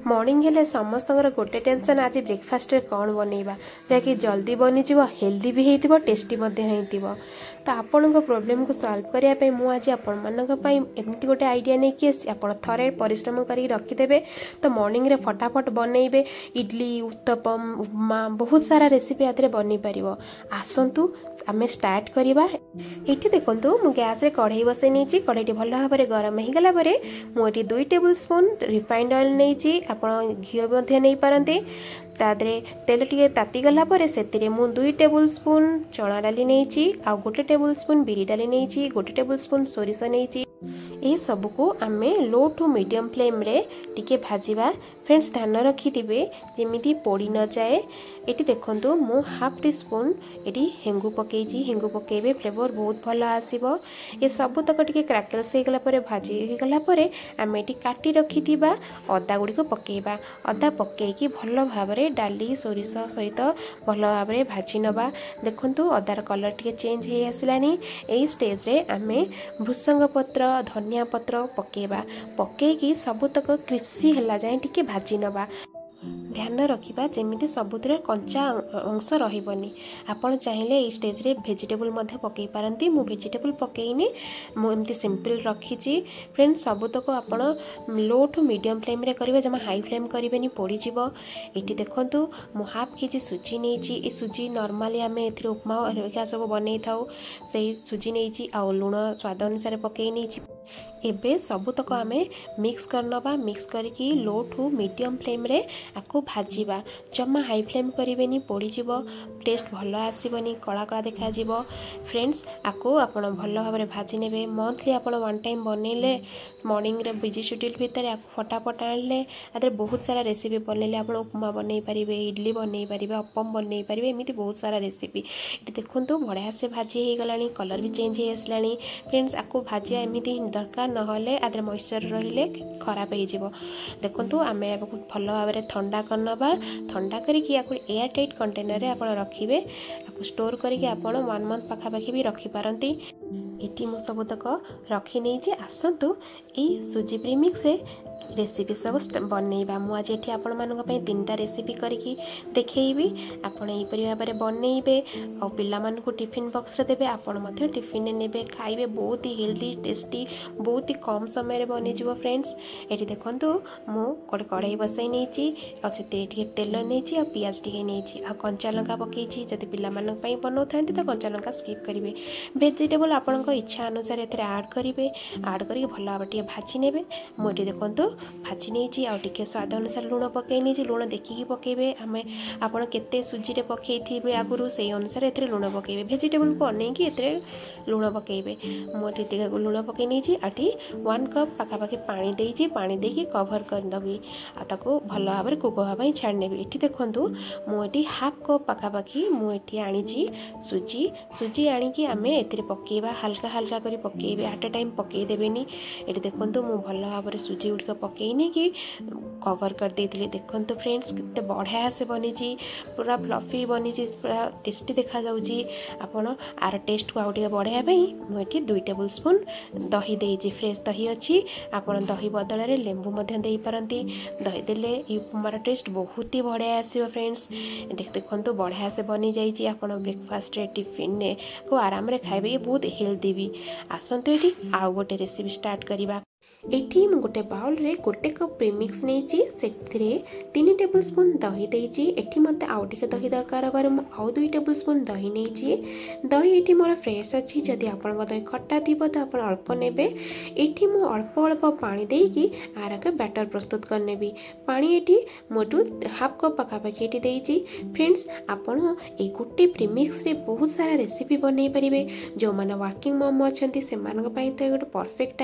Morning हेले समस्त गोटे टेंशन आज ब्रेकफास्ट कौन बनइबा जहाँकि जल्दी बनीज हेल्दी भी होती टेस्टी हो तो आपण प्रोब्लेम को सॉल्व करने मुझे आपण एमती गोटे आइडिया नहीं कि आप थे परिश्रम कर रखिदे तो मॉर्निंग रे फटाफट बनइबे इडली उत्तपम उपमा बहुत सारा रेसिपी आदि बनी पार आसतु आम स्टार्ट करवा ये देखूँ मु गैस रे कढ़ई बसई नहीं कढ़ई भल भाव में गरम हो गला मुझे 2 टेबल स्पून रिफाइंड ऑयल नहीं आपण घी नहीं पारते तादरे तेल टिके ताती गला परे सेतिरे मु 2 टेबल स्पून चना डाली नहीं आ 1 टेबल स्पून बिरी डाली नहीं 1 टेबल स्पून सोरिष नहीं ये सब को आमे लो टू मीडियम फ्लेम रे टिके भाजिबा फ्रेंड्स ध्यान रखिथिबे जेमिति पोड़ी न जाए ये देखंतु मु हाफ टी स्पून ये हेंगु पकेजी हेंगु पकेबे फ्लेवर बहुत भल आसीबो ये सब तक टिके क्रैकल्स हो गला परे भाजी हो गला परे आमे एटी काटी रखिथिबा अदा गुडी को पकेबा अदा पकेकी भल भाव रे डाली सोरिष सहित भल भाव रे भाजी नबा देखंतु अदार कलर टिके चेंज हे आसिलानी एई स्टेज रे आमे भृसंग पत्र धनिया पत्र पकेबा पकेकी सब तक क्रिस्पी हला जाए टिके भाजी नबा ध्यान रखिबा जेमिति सबुतिर कंचा अंश रहिबनी आपण चाहिले ए स्टेज रे वेजिटेबल मध्ये पकई पारंती मु वेजिटेबल पकईनी मु एमती सिंपल रखीची फ्रेंड्स सबुतक आपण लो टू मीडियम फ्लेम रे करिवे जमा हाई फ्लेम करिवेनी पोड़ी जिवो एटी देखंतु मु हाफ केजी सुजी नेची ए सुजी नॉर्मली आमे एथिरे उपमा हेरिका सब बनै थाउ सेही सुजी नेची आ लूण स्वाद अनुसार पकई नेची एबे सबुतक आमे मिक्स करनबा मिक्स करके लो टू मीडियम फ्लेम रे आको भाजीबा जमा हाई फ्लेम करिवेनी पोड़ी जिवो टेस्ट भल आसीबनी कला कला देखा जिवो फ्रेंड्स आको आपण भल भाव में भाजी नेबे मंथली आपण वन टाइम बनैले मॉर्निंग रे बिजी शेड्यूल भितर आको फटाफट आनले आदर बहुत सारा रेसिपी बनैले आपण उपमा बनै परिबे इडली बनै परिबे अप्पम बनै परिबे एमिति बहुत सारा रेसिपी इति देखंतु बढ़िया से भाजी हे गलानी कलर भी चेंज हे आसलानी फ्रेंड्स आको भाजिया एमिति दरकार नहले आदर मॉइस्चर रहिले खराब हो जिवो देखंतु आमे भल भाव में ठंडा करनबा ठंडा करिकि आको एयर टाइट कंटेनर रे आपण रखिबे आको स्टोर करिकि आपण 1 मंथ पाखापाखि भी रखि पारंती एटी मु सबतक रखी नहीं जे आसतु ए सुजी प्रीमिक्स रे रेसिपी सब बनइबा मु आज एठी आपण मानक पय 3टा रेसिपी करिकि देखैबी आपण एई परि भाबरे बनइबे आ पिल्ला मान को टिफिन बॉक्स रे देबे आपण मथे टिफिन नेबे खाइबे बहुत ही हेल्दी टेस्टी बहुत ही कम समय रे बनि जिवो फ्रेंड्स एठी देखंतु मु कोडे कढ़ाई बसै नेची आ सेते एठी तेल नेची आ पियाज टिके नेची आ कंचा लंका पकेची जति पिल्ला मानक पय बनौ थांती त कंचा लंका स्किप करिवे वेजिटेबल आपण को इच्छा अनुसार एथरे ऐड करिवे ऐड करिके भल्ला बाटी भाजी नेबे मु एठी देखंतु भाजी नहीं आ स्वाद अनुसार लुण पकई नहीं लुण देखिकी पकेबे आम आपड़ केते सुजी रे पकई आगुरी से अनुसार एथरे लुण पकेबे वेजिटेबल को अनेकी एथरे लुण पकेबे मुझे लुण पकई नहीं आठी 1 कप पाखापाखि पानी देइछि पानी देकी कवर करनबी आताको भल भाव में कुक होगा छाड़नेबी एठी देखंतु मुझे हाफ कप पाखापाखि मुझे आनीछि सुजी सुजी आनिकी आम एथरे पकेबा हल्का हल्का करी पकेबे एट ए टाइम पकई देबेनी एठी देखंतु मु भल भाव में सुजी गुड़िक पकईनी कि कवर कर देती देखते फ्रेंड्स कितने बढ़िया से बनी पूरा फ्लफी बनी पूरा टेस्टी देखा जाऊँगी आपण आर टेस्ट को आउटे बढ़ाई मुझे 2 टेबल स्पून दही देजी फ्रेश दही अच्छी आपण दही बदल में लेंबू दे पारती दही देले उपमार टेस्ट बहुत ही बढ़िया आसो फ्रेंड्स देखते बढ़िया से बनी जाइए आप ब्रेकफास्ट टिफिन को आराम रे खाइबे ये बहुत हेल्दी भी आसतु ये आउ गोटे रेसिपी स्टार्ट करवा एठी मु गोटे बाउल रे गोटे कप प्रीमिक्स नेची सेथिरे 3 टेबल स्पून दही देची एठी मते आउ टिके दही दरकार बार मु आउ 2 टेबल स्पून दही नेची दही एठी मोर फ्रेश अछि जदि आपन दही खट्टा थिबो त आपन अल्प नेबे एठी मु अल्प अल्प पानी देकी आरके बैटर प्रस्तुत करनेबी पानी एठी मोटू हाफ कप पाखापाखि एठी देची फ्रेंड्स आपन ए गोटे प्रीमिक्स रे बहुत सारा रेसिपी बनै परिबे जो माने वर्किंग मम अछंती से मानक पई त गोटे परफेक्ट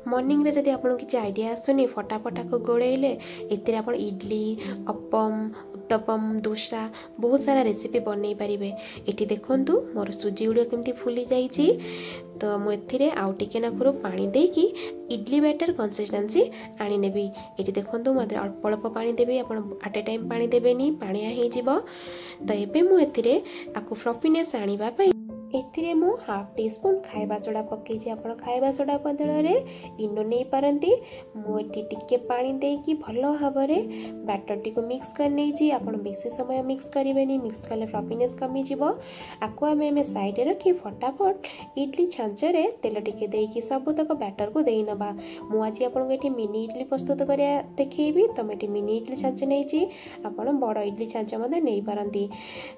मॉर्निंग रे जदि आपन किछि आइडिया आसुनी फटाफट को गोळेले एतिरे आपन इडली अप्पम उत्तपम डोसा बहुत सारा रेसिपी बनै पारिबे एठी देखंतु मोर सुजी गुडो केमती फुली जाईची तो मु एथिरे आउ टिके नाकुरो पानी देकी इडली बैटर कंसिस्टेंसी आनी नेबी एठी देखंतु मते अल्प अल्प पानी देबे आपन एट ए टाइम पानी देबेनी पानिया हे जिवो तो एबे मु एथिरे आकु फ्लफीनेस आनीबा पई एथिरे मु हाफ टी स्पून खाइबा सोडा पकईछि। आपण खाइबा सोडा बदल में इनो नहीं पारंती। मुझे टिके पानी देकी भल भाव में बैटर टी को मिक्स कर नहीं। आपण बेसी समय मिक्स करेंगे, मिक्स कले फ्लफीनेस कमीज। आपको आम साइड रखी फटाफट इडली छांचर तेल टिके देकी सबुतक बैटर को दे नबा। मुझे आपको ये मिनी इडली प्रस्तुत करा देखी। तो ये मिनी इडली छांच नहीं, आप बड़ इडली छांच नहीं पारंती।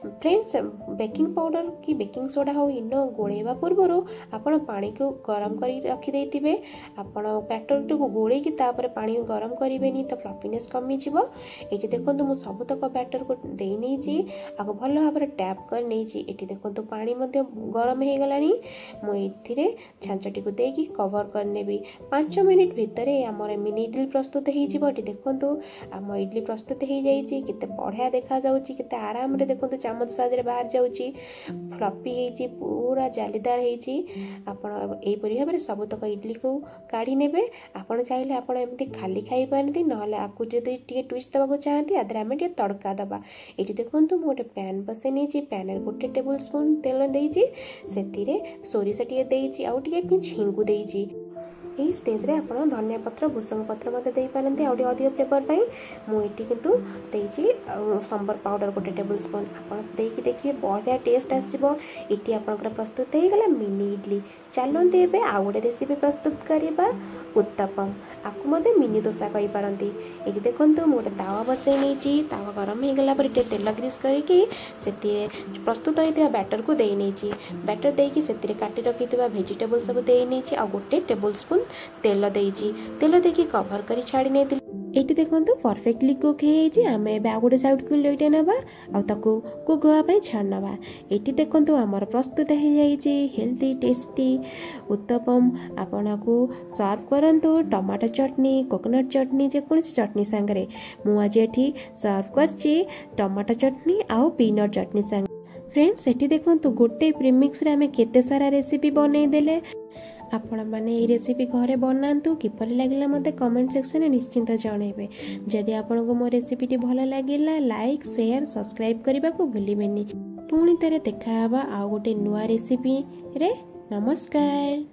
फ्रेंड्स, बेकिंग पाउडर कि बेकिंग सोडा हो इनो गोलेवा पूर्वर आपण पानी को गरम कर रखी देते। आपण बैटर टी को गोले की तापर पानी गरम करेंगे तो फ्लफीनेस कमीज। ये देखो मुझे सबुतक बैटर को दे नहीं आपको भल भाव में टैप कर नहीं। ये देखो पानी गरम हो गला। मुझे छांचटी को देकी कवर करनेबी। 5 मिनिट भितर आमर मिनी इडली प्रस्तुत हो। देखो आम इडली प्रस्तुत हो जाए। केते बढ़िया देखा जाउची, केते आराम रे देखो चामच साजरे बाहर जाउची। फ्लफी है पूरा जालीदार है। आपण एपरी भाव में सबुतक इडली को काढ़ी नेबे। आपण चाहिए आपण एमती खाली खाई पारती, नहले आपको जदि टिके ट्विस्ट देवाक चाहती आदि आम टे तड़का दबा। ये देखो मुझे गोटे पैन बसई नहीं। पैन में गोटे टेबुल स्पून तेल देती, से सोरिष टे आउ टे झिंगु देती। यही स्टेज रे आप धनिया पत्र भूसंग पत्र मत दे पारती आउ अधिक फ्लेवर पाई। मुझे किंतु देती संबर पाउडर गोटे टेबुल स्पून आप देखिए बढ़िया टेस्ट आसो। ये आपंकर प्रस्तुत हो गला मिनी इडली। चलते एवं आउ गोटे रेसिपी प्रस्तुत करवा उत्तपम। आपको मत मिनी दोसा कही पारती। ये देखो मुझे तावा बसई नहीं। तावा गरम हो गला पर तेल ग्रीस करके प्रस्तुत होता बैटर को दे नहीं। बैटर देकी से काटी रखी भेजिटेबल सब दे नहीं। आ गोटे टेबुल स्पून तेल देती। तेल देकी कवर कर छाड़ी नहीं। ये देखो परफेक्टली कुक हो गोटे साइड को लईटे ना कुक होगापी छाड़ ना। ये देखो आमर प्रस्तुत हो जाए हेल्दी टेस्टी उत्तपम। आपन को सर्व करंतु टमाटो चटनी, कोकोनट चटनी, जेकोसी चटनी सांगरे। मुझे ये सर्व कर टमाटो चटनी आउ पीनट चटनी सांग। फ्रेंड्स, ये देखो गोटे प्रीमिक्स रे आमे केते सारा रेसिपी बनई देले। आपण मैंने ये रेसिपी घरे बनातु किपर लगे मत कमेंट सेक्शन में निश्चिंत जनइबे। जदि आपन को मो रेसिपी भल लगे लाइक शेयर सब्सक्राइब करने को भूलिबेनी। पुणी थे देखा आउ गोटे नुआ रेसिपी रे। नमस्कार।